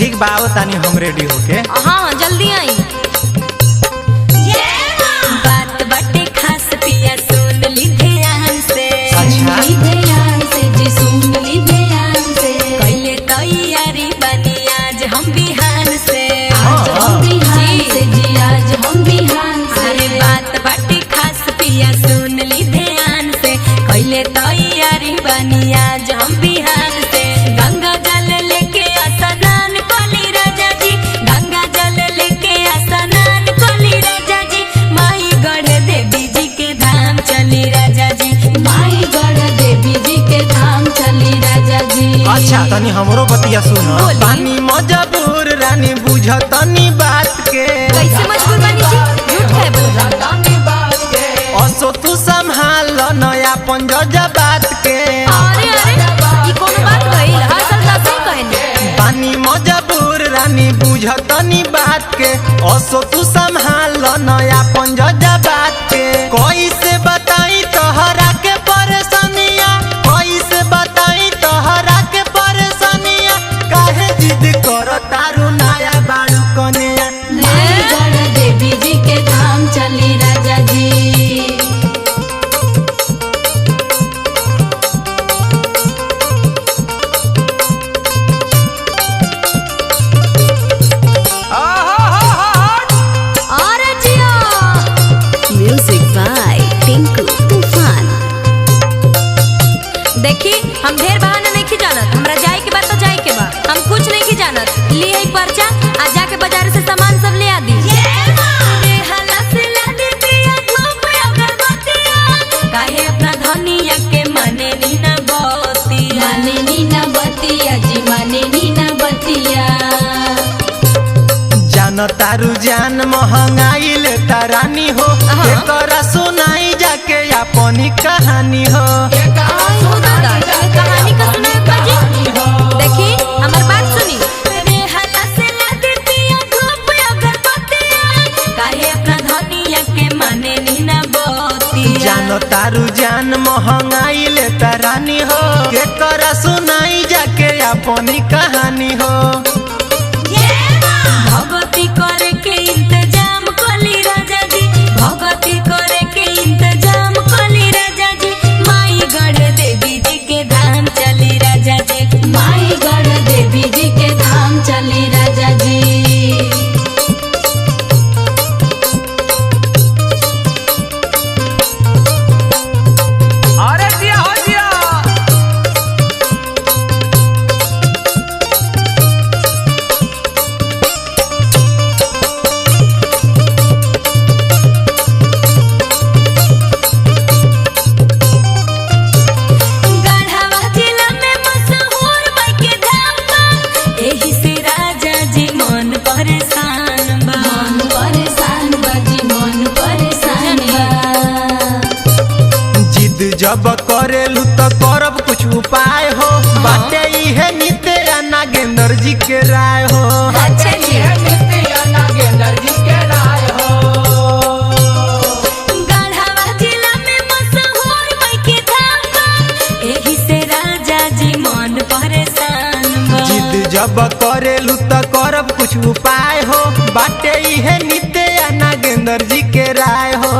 ठीक बा, तानी हम रेडी होके। हाँ जल्दी आई। बात बाटे खास पिया सुन ली ध्यान से। अच्छा ध्यान से जी सुन ली ध्यान से। पहले तैयारी बनी आज हम बिहान से। आज हम बिहान से जी आज हम बिहान से। अरे बात बाटे खास पिया सुन ली ध्यान से। पहले तैयारी बनी आज हम बिहान से। गंगा जल लेके स्नान कोली राजा जी। गंगा जल लेके स्नान कोली राजा जी। माई गढ़ देवी जी के धाम चली राजा जी। माई गढ़ देवी जी के धाम चली राजा जी। अच्छा तनी हमरो बतिया सुन। बोली। पानी मजबूर रानी बुझ तनी बात के। कैसे मजबूर बनी जी? झूठ है बोल रहा। असो तू संभाल नया पंजोजा बात के। अरे अरे ई कोनो बात भइल? हर साल दसई कहनी। पानी मजबूर रानी बुझ तनी बात के। असो तू संभाल नया पंजोजा बात के। कैसे बताई तोहरा के परेशानिया। कैसे बताई तोहरा के परेशानिया। काहे जिद कर तारू नया बाड़ू कनिया। माई गढ़ देवी जी के धाम चली राजा जी। अरे जिया म्यूजिक बाय टिंकू तूफान। देखी हम ढेर बहाना नहीं जानत। हमरा जाए के बाद तो जाए के बा। हम कुछ नहीं जानत। ली है पर्चा आ जाके बाजार से सामान सब ले आ दी। काहे अपना धनिया के माने नी ना बतिया। माने नीना बतिया जी माने नीना बतिया। जान तारू जान महंगाई ले तारानी हो। हाँ। एकरा सुनाई जाके अपनी कहानी हो। आयो दादा, कहानी का सुनाए बाजी। देखी हमार बात सुनी। काहे अपना धनिया के माने नी ना बतिया। जान तारू जान महंगाई ले तारानी हो। एकरा सुनाई जाके अपनी कहानी हो। भगवती करे के इंतजाम कोली राजा जी। भगवती करे के इंतजाम कोली राजा जी। माई गढ़ देवी जी के धाम चली राजा जी। माई गढ़ देवी जी के धाम चली राजा जी। अरे जिया हो जिया। गढ़वा जिला में मशहूर माई के धाम बा। एही से राजा जी मन परेशान बा। मन परेशान बाजी मन परेशान बा। जिद जब करेलू तो करब कुछ उपाय हो। बाटे इहे नित्य नागेंद्र जी के राय हो। अच्छा जी। गढ़वा जिला में मशहूर माई के धाम बा। एही से राजा जी मन परेशान बा। जिद जब करेलू तो करब कुछ उपाय हो। बाटे इहे नित्य नागेंद्र जी के राय हो।